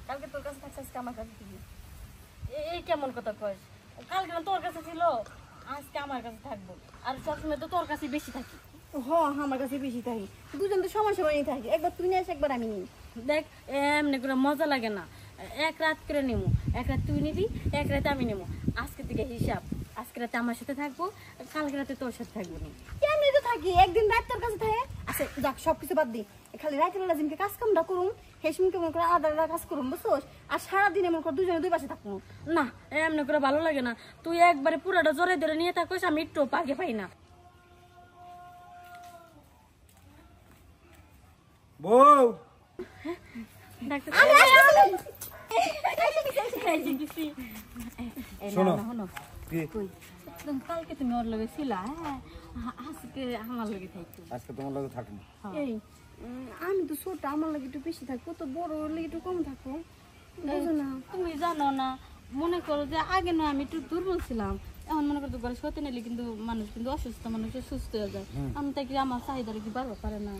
কালকে তোর কাছে থাকছে আজকে আমার কাছে থাকবি। এই কেমন কথা কইস? কালকে না তোর কাছে ছিল, আজকে আমার কাছে থাকবো। আর সবসময় তো তোর কাছে বেশি থাকি। আমার কাছে বেশি থাকি, দুজন তো সমান সমানই থাকি, একবার তুই নিস একবার আমি নিই। দেখ এমনি করে মজা লাগে না, এক রাত করে নেবো, এক রাত তুই নিবি, এক রাতে আমি নেবো। আজকে থেকে হিসাব, আজকে রাতে আমার সাথে থাকবো, কালকে রাতে তোর সাথে থাকবো না। কেমনি তো থাকি, একদিন রাত তোর কাছে থাকে। আচ্ছা যাক, সবকিছু বাদ দি, খালি রাতের বেলা দিনকে কাজ কামটা করুন, হেসমিনকে মনে করে আলাদা আলাদা কাজ করুন, বুঝছোস? আর সারাদিনে মনে কর দুজনে দুই পাশে থাকবো না। এমনি করে ভালো লাগে না, তুই একবারে পুরাটা জোরে ধরে নিয়ে থাকিস, আমি একটু পাগে পাই না। বউ কালকে তুমি ওর লগে ছিলা, আজকে আমার লগে থাকতো। আজকে তোমার লগে থাকবো। এই আমি তো ছোট, আমার লাগে একটু বেশি থাকবো, তো বড় লাগে একটু কম থাকবো, বুঝো না? তুমি জানো না, মনে করো যে আগে না আমি একটু দুর্বল ছিলাম, এখন মনে করো ঘরে সত্যি নিলে কিন্তু মানুষ কিন্তু অসুস্থ মানুষ সুস্থ হয়ে যায়। আমি তাই কি আমার চাহিদা কি বাড়তে পারে না,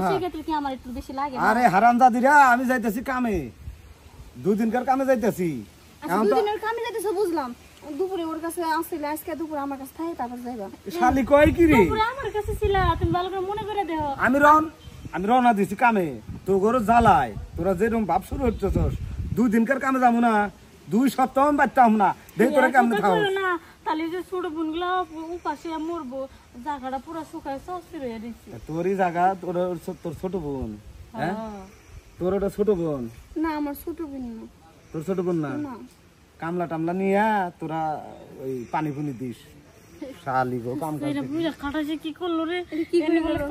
সেক্ষেত্রে কি আমার একটু বেশি লাগে? আরে হারামজাদিরা, আমি যাইতেছি কামে, দুদিনকার কামে যাইতেছি। দুদিনের কামে যাইতেছো বুঝলাম, দুপুরে ওর কাছে আসলে আজকে দুপুরে আমার কাছে থাকে, তারপর যাইবা। শালি কয় কি রে? দুপুরে আমার কাছে ছিলা, তুমি ভালো করে মনে করে দেখো। আমি রওনা দিছি কামে, তো ঘরে জ্বালায় তোরা যেরকম ভাব শুরু হচ্ছস, দুদিনকার কামে যাবো না, 2 সপ্তাহ বাচ্চাম না, দেখ তোরা কেমন খাও না। তাহলে যে ছোট বোনগুলা উপাসে মরবো, জায়গাটা পুরো শুকায় সস্তির হয়ে দিচ্ছি। তোরই জায়গা, তোর ছোট বোন, হ্যাঁ তোর ওটা ছোট বোন না, আমার ছোট বোন না। তোর ছোট বোন না? কামলা টামলা নিয়ে তোরা ওই পানি ফুনি দিস। শালি গো কাম বুঝা খাটাছে কি করলো রে,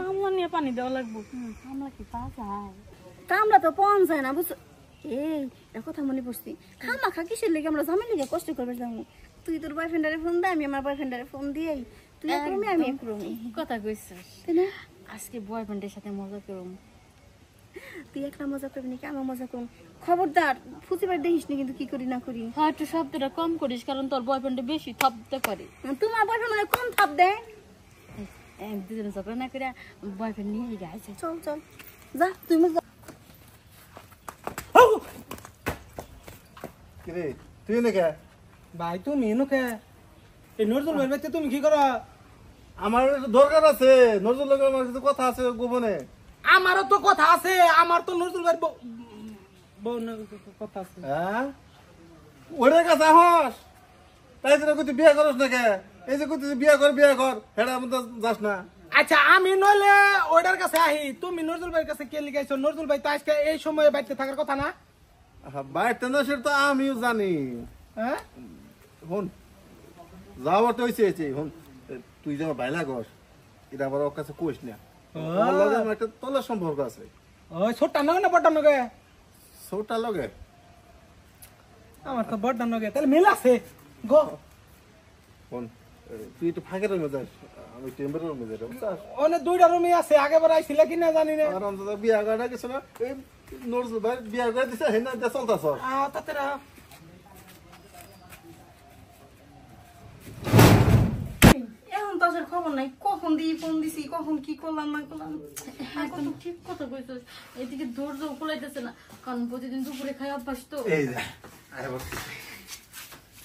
কামলা নিয়ে পানি দেওয়া লাগবো। কামলা কি পাওয়া যায়? কামলা তো পাওয়া যায় না, বুঝছো? এই কথা মনে পড়ছি, খামা খা কিসের লেগে আমরা জামের লেগে কষ্ট করবে যাবো? তুই তোর বয়ফ্রেন্ডারে ফোন দে, আমি আমার বয়ফ্রেন্ডারে ফোন দিই, তুই একরমে আমি একরমে। কথা কইছিস, আজকে বয়ফ্রেন্ডের সাথে মজা করুম। তুই একলা মজা করবি নাকি আমি মজা করুম? খবরদার ফুচিবার দেখিস না কিন্তু কি করি না করি। হয়তো শব্দটা কম করিস, কারণ তোর বয়ফ্রেন্ড বেশি থপতে পারে। তোমার বয়ফ্রেন্ড মানে কম থাপ দেয়? দুজনে ঝগড়া না করে বয়ফ্রেন্ড নিয়ে গেছে। চল চল যা, তুই মজা। কিরে তুই নাকি? ভাই তুমি এনুকে এই নজরুল ভাই বাড়িতে তুমি কি করো? আমার দরকার আছে, নজরুল লোকের আমার কিছু কথা আছে গোপনে। আমারও তো কথা আছে, আমার তো নজরুল ভাই কথা আছে। হ্যাঁ ওরে কাছে হস, তাই জন্য তুই বিয়ে করস না কে? এই যে তুই বিয়ে কর হেডা মতো যাস না। আচ্ছা আমি নইলে ওইটার কাছে আহি, তুমি নজরুল ভাইয়ের কাছে কে লিখাইছো? নজরুল ভাই তো আজকে এই সময়ে বাড়িতে থাকার কথা না? বাইরতে না সেটা তো আমিও জানি। হ্যাঁ হন যাওয়ার তো হয়েছে হন, তুই যে আমার ভাইলা গস, এটা আবার ওর কাছে কইস না। ওর লগে আমার একটা তলের সম্পর্ক আছে। ওই ছোটটা নগে না বড়টা নগে? ছোটটা লগে। আমার তো বড়টা নগে, তাহলে মিল আছে গো। হন তুই একটু ফাঁকের রুমে যাস, আমি টেম্পারের রুমে যাই, বুঝছস? অনেক 2টা রুমই আছে, আগে বার আইছিল কি না জানি না। আর অন্তত বিয়া করা কিছু না, এই নজরুল ভাই বিয়া করে দিছে হেনা দে চলতাছ। তাতেরা এখন তো আসার খবর নাই, কখন দিয়ে ফোন দিছি, কখন কি করলাম না করলাম। একদম ঠিক কথা কইছিস, এদিকে ধৈর্য কুলাইতেছে না, কারণ প্রতিদিন দুপুরে খাই অভ্যাস তো। এই যে আরে বস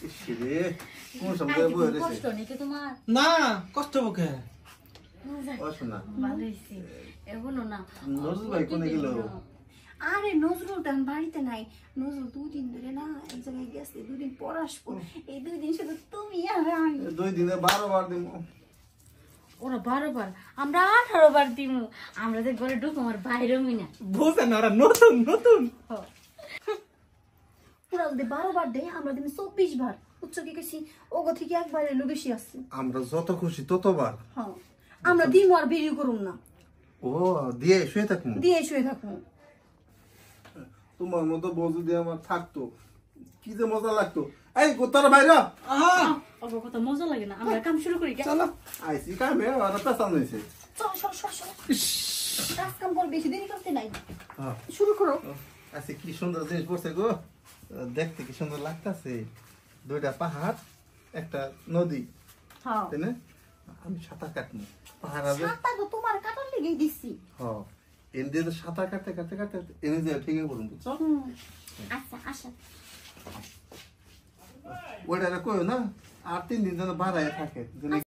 ইসরে কোন সময় বই রেছে? কষ্ট নাকি তোমার? না কষ্ট বকে ও শোনা ভালো হইছে এখনো না। নজরুল ভাই কোনে গেল? আরে নজরুল তো এখন বাড়িতে নাই, নজরুল 2 দিন ধরে না এক জায়গায় গেছে, 2 দিন পর আসবো। এই 2 দিন শুধু তুমি আর আমি। 2 দিনে 12 বার দিম। ওরা 12 বার, আমরা 18 বার দিমু। আমরা যে ঘরে ঢুকো আমার বাইরে হই না। বুঝে না, ওরা নতুন নতুন। পুরা যদি 12 বার দেয়, আমরা দিন 24 বার। উচ্চ কি কেছি ওগো থেকে একবার এলো বেশি আসছে। আমরা যত খুশি ততবার। হ্যাঁ আমরা দিন আর বেরিয়ে করুম না। ও দিয়ে শুয়ে থাকুন, দিয়ে শুয়ে থাকুন। তোমার মতো বউ যদি আমার থাকতো কি যে মজা লাগতো। এই গোতার বাইরে ওগো কত মজা লাগে না? আমরা কাম শুরু করি। চলো আইসি কামে আর পেছান হইছে। চল চল চল চল, কাজ কাম কর, বেশি দেরি করতে নাই, হ্যাঁ শুরু করো। আচ্ছা কি সুন্দর জিনিস পড়ছে গো, দেখতে কি সুন্দর লাগতাছে। 2টা পাহাড় একটা নদী, হ্যাঁ তাই না? আমি সাঁতার কাটবো পাহাড় আছে। সাতটা তো তোমার কাটার লেগে দিছি। হ্যাঁ এনে সাঁতার কাটতে কাটতে কাটতে এনে যায় ঠিক করুন বুঝছো আচ্ছা আচ্ছা ওটা কই না আর 3 দিন যেন বাড়ায় থাকে